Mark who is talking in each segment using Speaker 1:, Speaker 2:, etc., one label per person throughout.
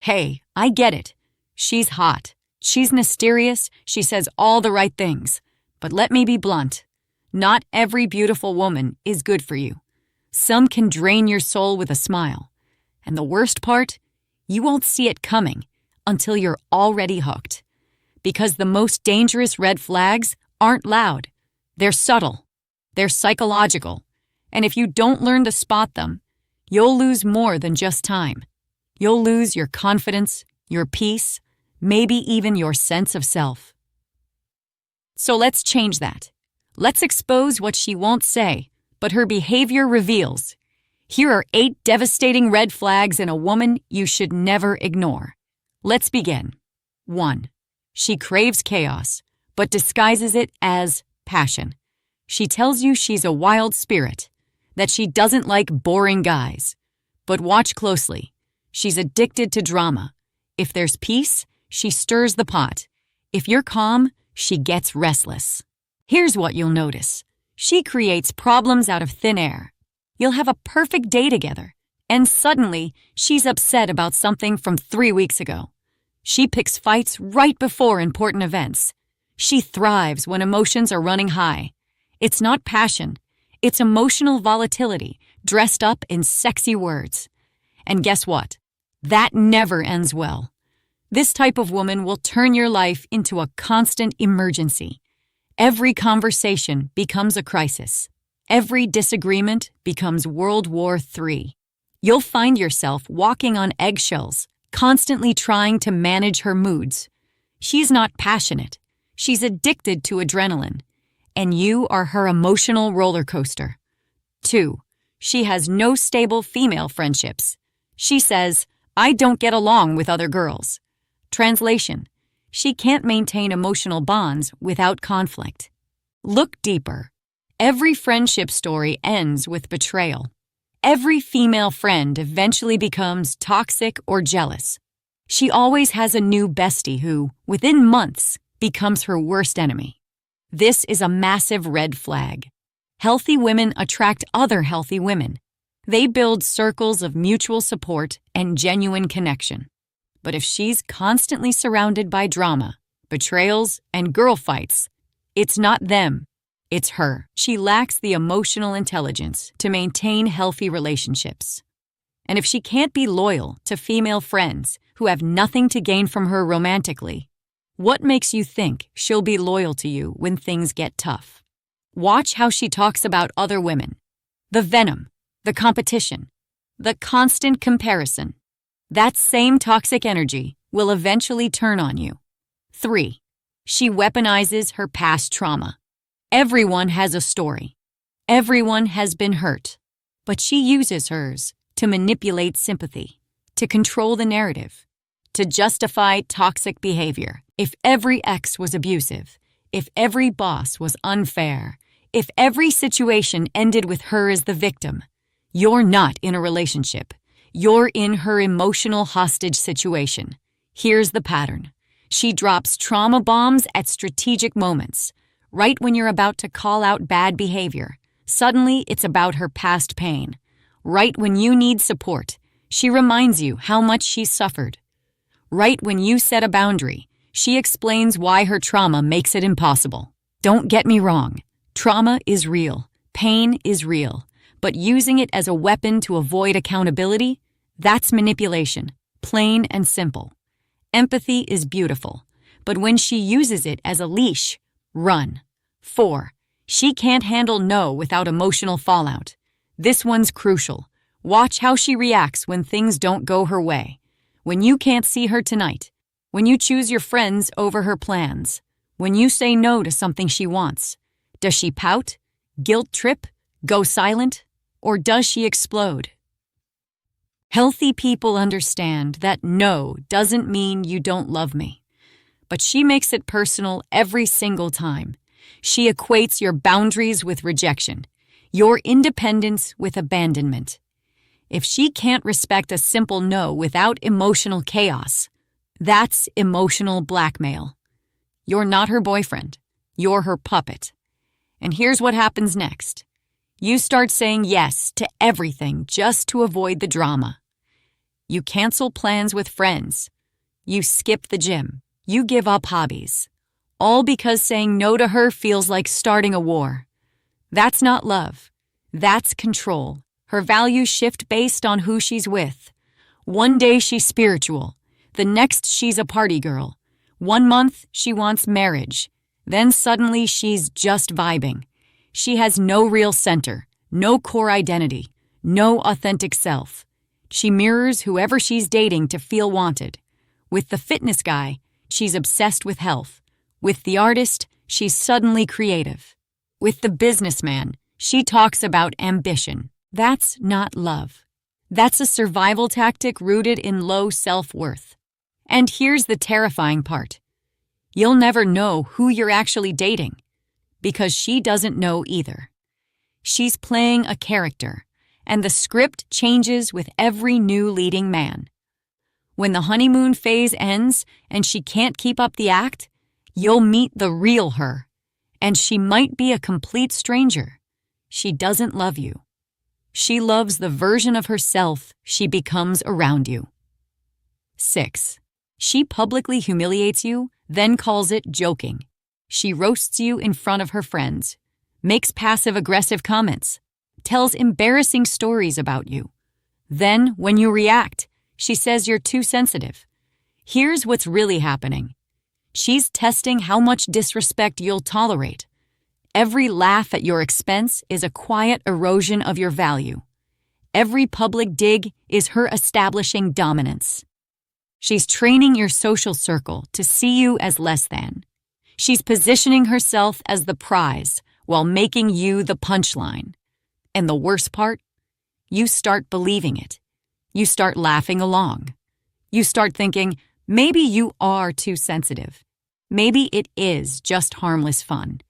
Speaker 1: Hey, I get it. She's hot. She's mysterious. She says all the right things. But let me be blunt. Not every beautiful woman is good for you. Some can drain your soul with a smile. And the worst part? You won't see it coming until you're already hooked. Because the most dangerous red flags aren't loud. They're subtle. They're psychological. And if you don't learn to spot them, you'll lose more than just time. You'll lose your confidence, your peace, maybe even your sense of self. So let's change that. Let's expose what she won't say, but her behavior reveals. Here are 8 devastating red flags in a woman you should never ignore. Let's begin. 1. She craves chaos, but disguises it as passion. She tells you she's a wild spirit, that she doesn't like boring guys. But watch closely. She's addicted to drama. If there's peace, she stirs the pot. If you're calm, she gets restless. Here's what you'll notice. She creates problems out of thin air. You'll have a perfect day together, and suddenly she's upset about something from 3 weeks ago. She picks fights right before important events. She thrives when emotions are running high. It's not passion. It's emotional volatility dressed up in sexy words. And guess what? That never ends well. This type of woman will turn your life into a constant emergency. Every conversation becomes a crisis. Every disagreement becomes World War III. You'll find yourself walking on eggshells, constantly trying to manage her moods. She's not passionate. She's addicted to adrenaline. And you are her emotional roller coaster. 2. She has no stable female friendships. She says, I don't get along with other girls. Translation: she can't maintain emotional bonds without conflict. Look deeper. Every friendship story ends with betrayal. Every female friend eventually becomes toxic or jealous. She always has a new bestie who, within months, becomes her worst enemy. This is a massive red flag. Healthy women attract other healthy women. They build circles of mutual support and genuine connection. But if she's constantly surrounded by drama, betrayals, and girl fights, it's not them, it's her. She lacks the emotional intelligence to maintain healthy relationships. And if she can't be loyal to female friends who have nothing to gain from her romantically, what makes you think she'll be loyal to you when things get tough? Watch how she talks about other women. The venom, the competition, the constant comparison. That same toxic energy will eventually turn on you. 3. She weaponizes her past trauma. Everyone has a story. Everyone has been hurt. But she uses hers to manipulate sympathy, to control the narrative, to justify toxic behavior. If every ex was abusive, if every boss was unfair, if every situation ended with her as the victim, you're not in a relationship. You're in her emotional hostage situation. Here's the pattern. She drops trauma bombs at strategic moments. Right when you're about to call out bad behavior, suddenly it's about her past pain. Right when you need support, she reminds you how much she's suffered. Right when you set a boundary, she explains why her trauma makes it impossible. Don't get me wrong. Trauma is real. Pain is real. But using it as a weapon to avoid accountability, that's manipulation, plain and simple. Empathy is beautiful, but when she uses it as a leash, run. 4. She can't handle no without emotional fallout. This one's crucial. Watch how she reacts when things don't go her way. When you can't see her tonight. When you choose your friends over her plans. When you say no to something she wants. Does she pout? Guilt trip? Go silent? Or does she explode? Healthy people understand that no doesn't mean you don't love me. But she makes it personal every single time. She equates your boundaries with rejection, your independence with abandonment. If she can't respect a simple no without emotional chaos, that's emotional blackmail. You're not her boyfriend. You're her puppet. And here's what happens next. You start saying yes to everything just to avoid the drama. You cancel plans with friends. You skip the gym. You give up hobbies. All because saying no to her feels like starting a war. That's not love. That's control. Her values shift based on who she's with. One day she's spiritual. The next she's a party girl. 1 month she wants marriage. Then suddenly she's just vibing. She has no real center, no core identity, no authentic self. She mirrors whoever she's dating to feel wanted. With the fitness guy, she's obsessed with health. With the artist, she's suddenly creative. With the businessman, she talks about ambition. That's not love. That's a survival tactic rooted in low self-worth. And here's the terrifying part. You'll never know who you're actually dating, because she doesn't know either. She's playing a character, and the script changes with every new leading man. When the honeymoon phase ends and she can't keep up the act, you'll meet the real her, and she might be a complete stranger. She doesn't love you. She loves the version of herself she becomes around you. 6. She publicly humiliates you, then calls it joking. She roasts you in front of her friends, makes passive-aggressive comments, tells embarrassing stories about you. Then, when you react, she says you're too sensitive. Here's what's really happening. She's testing how much disrespect you'll tolerate. Every laugh at your expense is a quiet erosion of your value. Every public dig is her establishing dominance. She's training your social circle to see you as less than. She's positioning herself as the prize while making you the punchline. And the worst part? You start believing it. You start laughing along. You start thinking, maybe you are too sensitive. Maybe it is just harmless fun.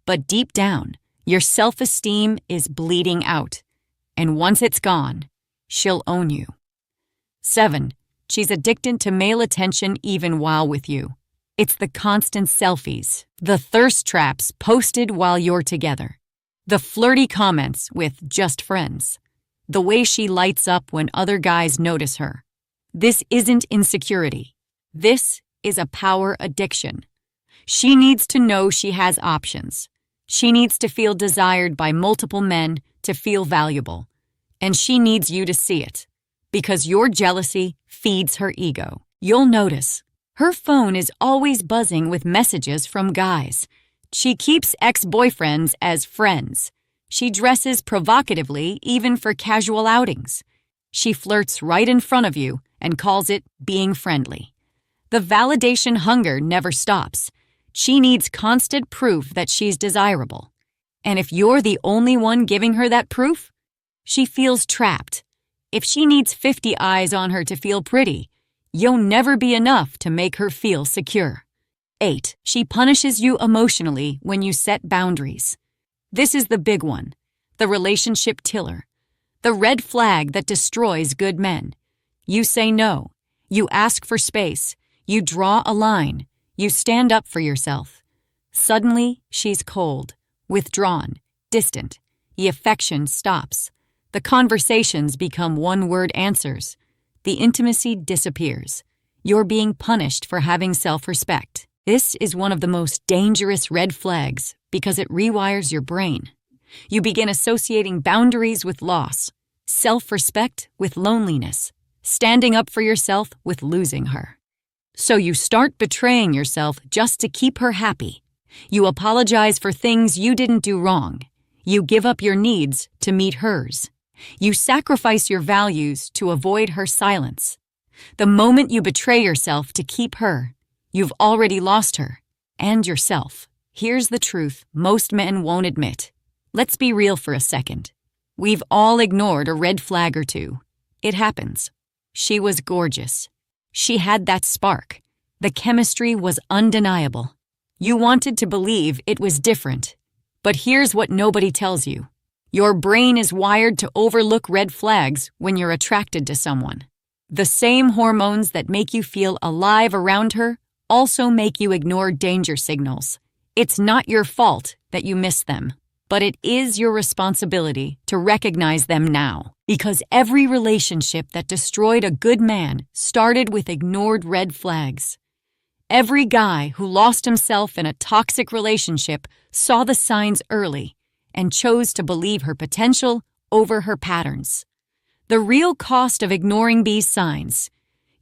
Speaker 1: But deep down, your self-esteem is bleeding out. And once it's gone, she'll own you. 7. She's addicted to male attention even while with you. It's the constant selfies, the thirst traps posted while you're together, the flirty comments with just friends, the way she lights up when other guys notice her. This isn't insecurity. This is a power addiction. She needs to know she has options. She needs to feel desired by multiple men to feel valuable. And she needs you to see it, because your jealousy feeds her ego. You'll notice her phone is always buzzing with messages from guys. She keeps ex-boyfriends as friends. She dresses provocatively even for casual outings. She flirts right in front of you and calls it being friendly. The validation hunger never stops. She needs constant proof that she's desirable. And if you're the only one giving her that proof, she feels trapped. If she needs 50 eyes on her to feel pretty, you'll never be enough to make her feel secure. 8. She punishes you emotionally when you set boundaries. This is the big one, the relationship killer, the red flag that destroys good men. You say no. You ask for space. You draw a line. You stand up for yourself. Suddenly, she's cold, withdrawn, distant. The affection stops. The conversations become one-word answers. The intimacy disappears. You're being punished for having self-respect. This is one of the most dangerous red flags because it rewires your brain. You begin associating boundaries with loss, self-respect with loneliness, standing up for yourself with losing her. So you start betraying yourself just to keep her happy. You apologize for things you didn't do wrong. You give up your needs to meet hers. You sacrifice your values to avoid her silence. The moment you betray yourself to keep her, you've already lost her and yourself. Here's the truth most men won't admit. Let's be real for a second. We've all ignored a red flag or two. It happens. She was gorgeous. She had that spark. The chemistry was undeniable. You wanted to believe it was different. But here's what nobody tells you. Your brain is wired to overlook red flags when you're attracted to someone. The same hormones that make you feel alive around her also make you ignore danger signals. It's not your fault that you miss them. But it is your responsibility to recognize them now, because every relationship that destroyed a good man started with ignored red flags. Every guy who lost himself in a toxic relationship saw the signs early and chose to believe her potential over her patterns. The real cost of ignoring these signs.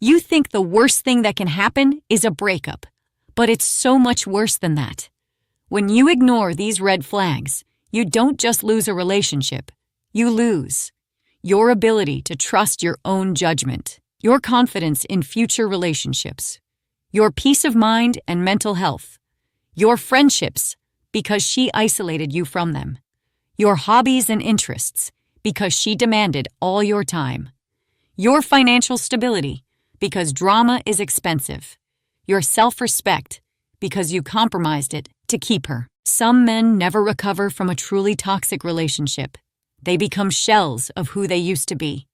Speaker 1: You think the worst thing that can happen is a breakup, but it's so much worse than that. When you ignore these red flags, you don't just lose a relationship, you lose your ability to trust your own judgment, your confidence in future relationships, your peace of mind and mental health, your friendships because she isolated you from them, your hobbies and interests because she demanded all your time, your financial stability because drama is expensive, your self-respect because you compromised it to keep her. Some men never recover from a truly toxic relationship. They become shells of who they used to be.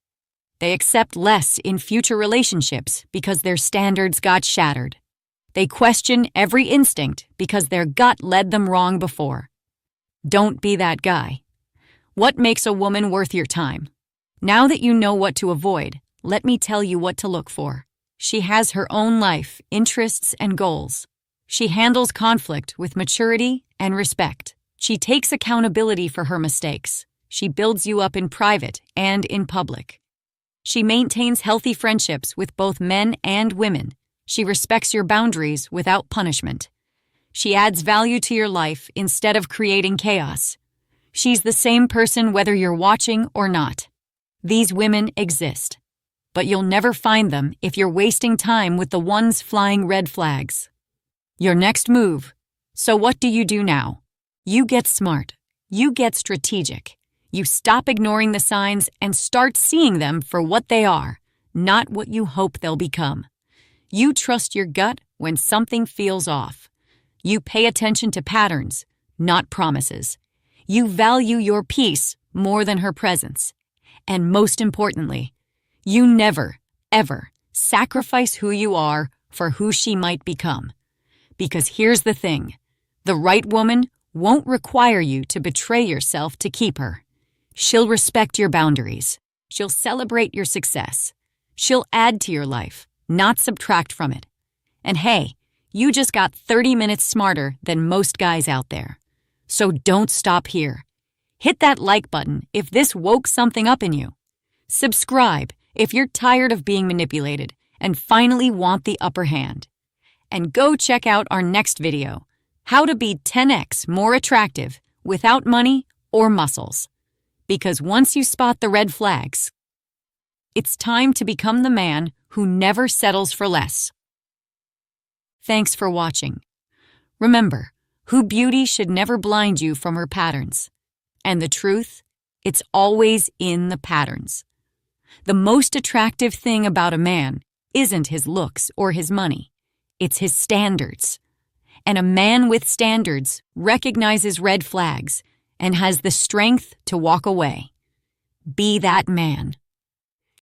Speaker 1: They accept less in future relationships because their standards got shattered. They question every instinct because their gut led them wrong before. Don't be that guy. What makes a woman worth your time? Now that you know what to avoid, let me tell you what to look for. She has her own life, interests, and goals. She handles conflict with maturity and respect. She takes accountability for her mistakes. She builds you up in private and in public. She maintains healthy friendships with both men and women. She respects your boundaries without punishment. She adds value to your life instead of creating chaos. She's the same person whether you're watching or not. These women exist, but you'll never find them if you're wasting time with the ones flying red flags. Your next move. So what do you do now? You get smart. You get strategic. You stop ignoring the signs and start seeing them for what they are, not what you hope they'll become. You trust your gut when something feels off. You pay attention to patterns, not promises. You value your peace more than her presence. And most importantly, you never, ever sacrifice who you are for who she might become. Because here's the thing, the right woman won't require you to betray yourself to keep her. She'll respect your boundaries. She'll celebrate your success. She'll add to your life, not subtract from it. And hey, you just got 30 minutes smarter than most guys out there. So don't stop here. Hit that like button if this woke something up in you. Subscribe if you're tired of being manipulated and finally want the upper hand. And go check out our next video, how to be 10x more attractive without money or muscles. Because once you spot the red flags, it's time to become the man who never settles for less. Thanks for watching. Remember, who beauty should never blind you from her patterns. And the truth, it's always in the patterns. The most attractive thing about a man isn't his looks or his money. It's his standards. And a man with standards recognizes red flags and has the strength to walk away. Be that man.